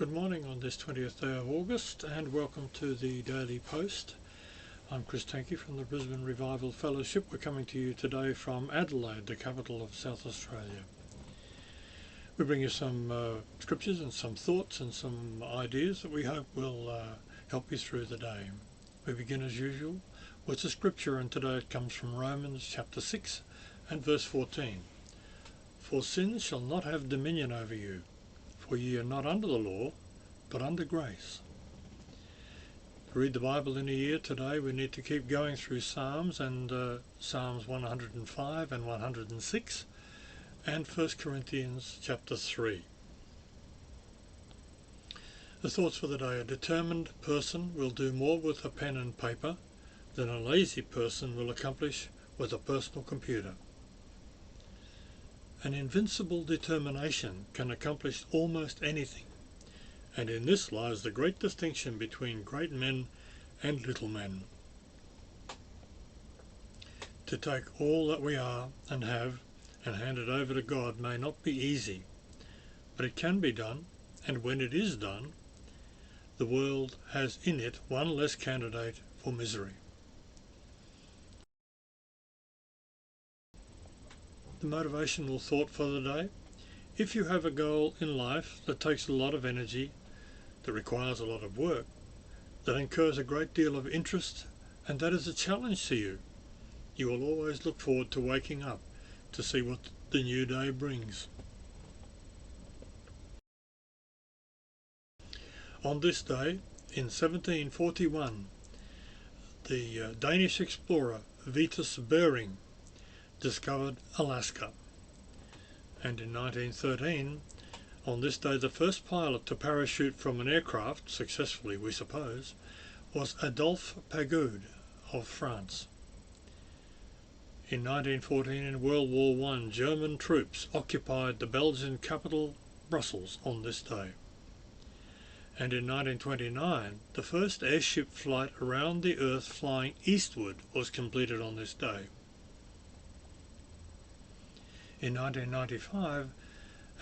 Good morning on this 20th day of August, and welcome to the Daily Post. I'm Chris Tankey from the Brisbane Revival Fellowship. We're coming to you today from Adelaide, the capital of South Australia. We bring you some scriptures and some thoughts and some ideas that we hope will help you through the day. We begin as usual with the scripture, and today it comes from Romans chapter 6 and verse 14. For sin shall not have dominion over you, for ye are not under the law, but under grace. To read the Bible in a year today, we need to keep going through Psalms, and Psalms 105 and 106, and 1 Corinthians chapter 3. The thoughts for the day: a determined person will do more with a pen and paper than a lazy person will accomplish with a personal computer. An invincible determination can accomplish almost anything, and in this lies the great distinction between great men and little men. To take all that we are and have and hand it over to God may not be easy, but it can be done, and when it is done, the world has in it one less candidate for misery. The motivational thought for the day: if you have a goal in life that takes a lot of energy, that requires a lot of work, that incurs a great deal of interest, and that is a challenge to you, you will always look forward to waking up to see what the new day brings. On this day, in 1741, the Danish explorer Vitus Bering discovered Alaska, and in 1913, on this day, the first pilot to parachute from an aircraft, successfully we suppose, was Adolphe Pagode of France. In 1914, in World War I, German troops occupied the Belgian capital Brussels on this day. And in 1929, the first airship flight around the Earth flying eastward was completed on this day. In 1995,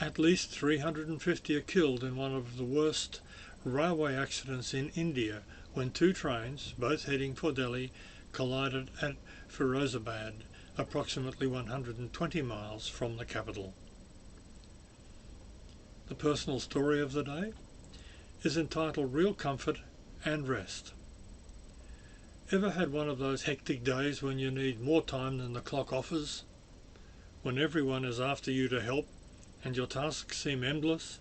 at least 350 are killed in one of the worst railway accidents in India, when two trains, both heading for Delhi, collided at Firozabad, approximately 120 miles from the capital. The personal story of the day is entitled Real Comfort and Rest. Ever had one of those hectic days when you need more time than the clock offers? When everyone is after you to help and your tasks seem endless?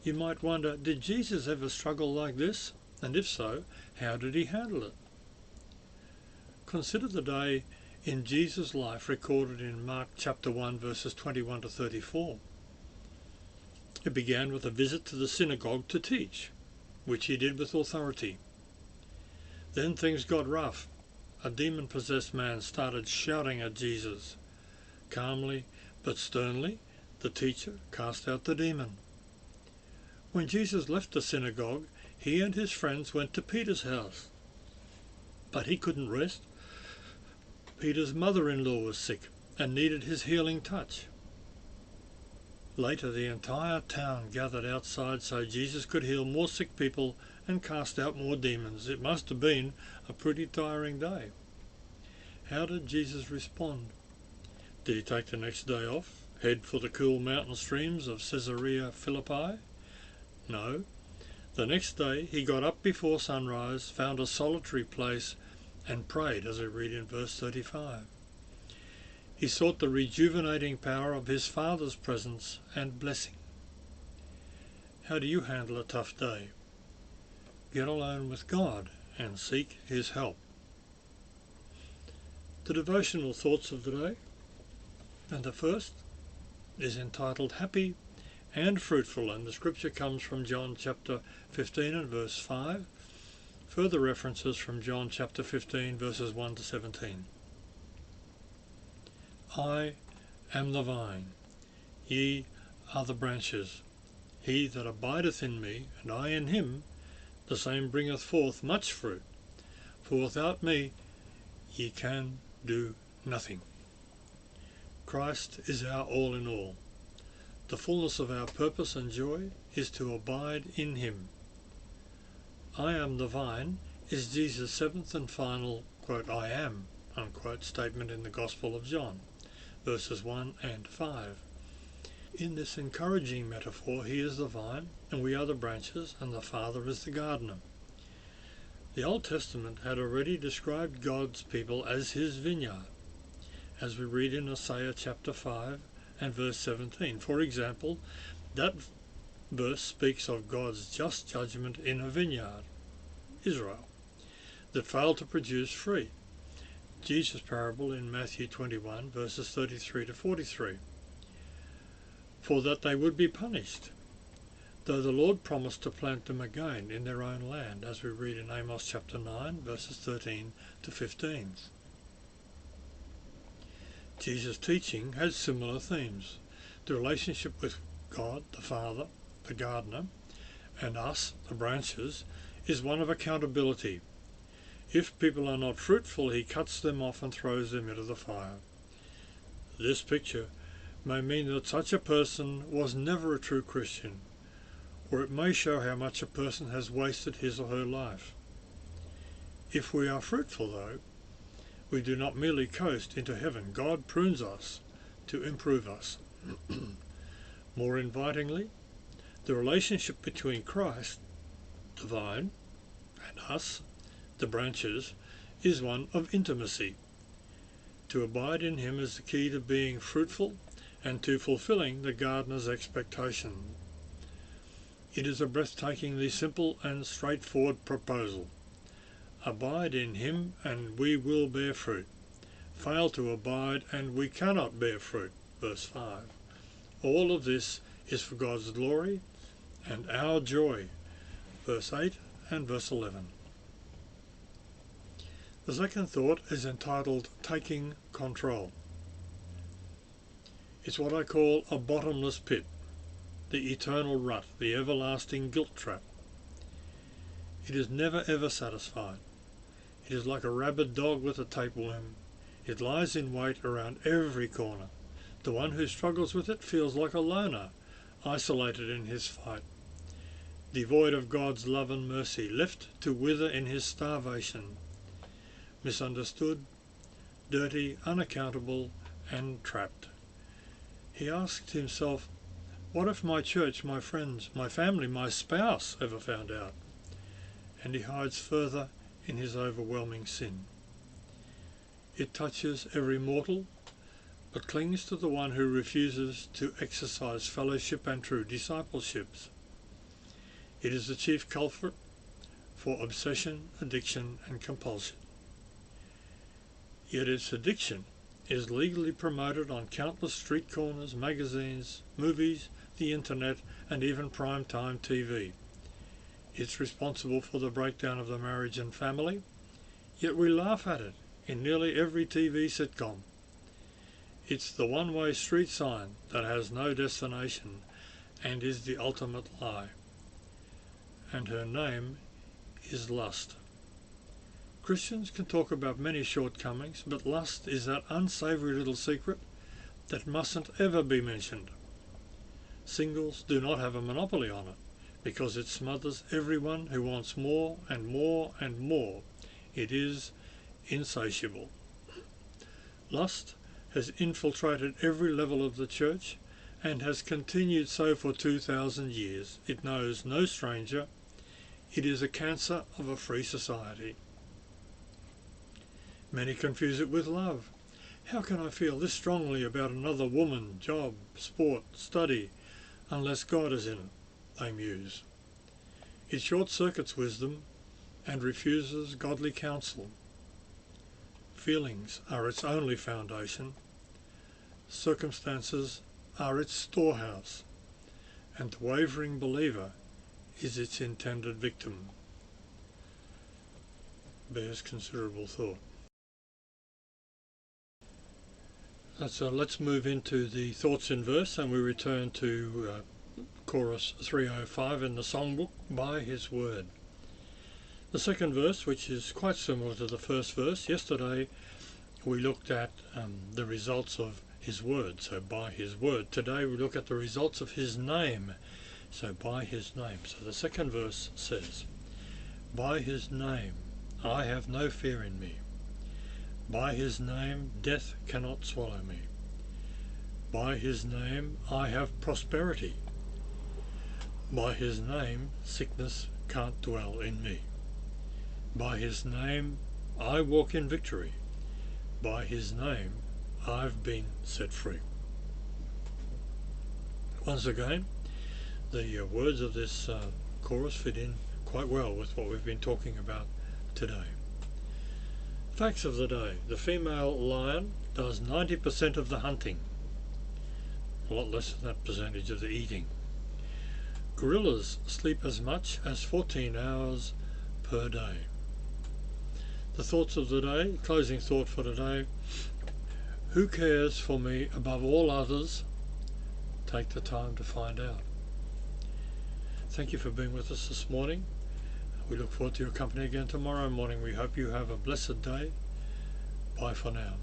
You might wonder, did Jesus ever struggle like this? And if so, how did he handle it? Consider the day in Jesus' life recorded in Mark chapter 1 verses 21 to 34. It began with a visit to the synagogue to teach, which he did with authority. Then things got rough. A demon-possessed man started shouting at Jesus. Calmly but sternly, the teacher cast out the demon. When Jesus left the synagogue, he and his friends went to Peter's house. But he couldn't rest. Peter's mother-in-law was sick and needed his healing touch. Later, the entire town gathered outside so Jesus could heal more sick people and cast out more demons. It must have been a pretty tiring day. How did Jesus respond? Did he take the next day off, head for the cool mountain streams of Caesarea Philippi? No. The next day he got up before sunrise, found a solitary place, and prayed, as we read in verse 35. He sought the rejuvenating power of his Father's presence and blessing. How do you handle a tough day? Get alone with God and seek his help. The devotional thoughts of the day, and the first is entitled Happy and Fruitful, and the scripture comes from John chapter 15 and verse 5. Further references from John chapter 15 verses 1 to 17. I am the vine, ye are the branches. He that abideth in me, and I in him, the same bringeth forth much fruit. For without me ye can do nothing. Christ is our all in all. The fullness of our purpose and joy is to abide in him. I am the vine is Jesus' seventh and final, quote, I am, unquote, statement in the Gospel of John, verses 1 and 5. In this encouraging metaphor, he is the vine, and we are the branches, and the Father is the gardener. The Old Testament had already described God's people as his vineyard, as we read in Isaiah chapter 5 and verse 17. For example, that verse speaks of God's just judgment in a vineyard, Israel, that failed to produce fruit. Jesus' parable in Matthew 21 verses 33 to 43. For that they would be punished, though the Lord promised to plant them again in their own land, as we read in Amos chapter 9 verses 13 to 15. Jesus' teaching has similar themes. The relationship with God, the Father, the gardener, and us, the branches, is one of accountability. If people are not fruitful, he cuts them off and throws them into the fire. This picture may mean that such a person was never a true Christian, or it may show how much a person has wasted his or her life. If we are fruitful, though, we do not merely coast into heaven. God prunes us to improve us. More invitingly, the relationship between Christ, the vine, and us, the branches, is one of intimacy. To abide in him is the key to being fruitful and to fulfilling the gardener's expectation. It is a breathtakingly simple and straightforward proposal. Abide in him and we will bear fruit. Fail to abide and we cannot bear fruit. Verse 5. All of this is for God's glory and our joy. Verse 8 and verse 11. The second thought is entitled Taking Control. It's what I call a bottomless pit, the eternal rut, the everlasting guilt trap. It is never ever satisfied. It is like a rabid dog with a tapeworm. It lies in wait around every corner. The one who struggles with it feels like a loner, isolated in his fight, devoid of God's love and mercy, left to wither in his starvation, misunderstood, dirty, unaccountable, and trapped. He asked himself, what if my church, my friends, my family, my spouse ever found out? And he hides further in his overwhelming sin. It touches every mortal, but clings to the one who refuses to exercise fellowship and true discipleships. It is the chief culprit for obsession, addiction, and compulsion. Yet its addiction is legally promoted on countless street corners, magazines, movies, the internet, and even prime-time TV. It's responsible for the breakdown of the marriage and family, yet we laugh at it in nearly every TV sitcom. It's the one-way street sign that has no destination and is the ultimate lie. And her name is lust. Christians can talk about many shortcomings, but lust is that unsavory little secret that mustn't ever be mentioned. Singles do not have a monopoly on it, because it smothers everyone who wants more and more and more. It is insatiable. Lust has infiltrated every level of the church and has continued so for 2,000 years. It knows no stranger. It is a cancer of a free society. Many confuse it with love. How can I feel this strongly about another woman, job, sport, study, unless God is in it? They muse. It short-circuits wisdom and refuses godly counsel. Feelings are its only foundation. Circumstances are its storehouse. And the wavering believer is its intended victim. Bears considerable thought. So let's move into the thoughts in verse, and we return to chorus 305 in the songbook, By His Word. The second verse, which is quite similar to the first verse. Yesterday we looked at the results of his word. So by his word. Today we look at the results of his name. So by his name. So the second verse says, by his name I have no fear in me. By his name death cannot swallow me. By his name I have prosperity. By his name sickness can't dwell in me. By his name I walk in victory. By his name I've been set free. Once again, the words of this chorus fit in quite well with what we've been talking about today. Facts of the day. The female lion does 90% of the hunting. A lot less than that percentage of the eating. Gorillas sleep as much as 14 hours per day. The thoughts of the day, closing thought for today. Who cares for me above all others? Take the time to find out. Thank you for being with us this morning. We look forward to your company again tomorrow morning. We hope you have a blessed day. Bye for now.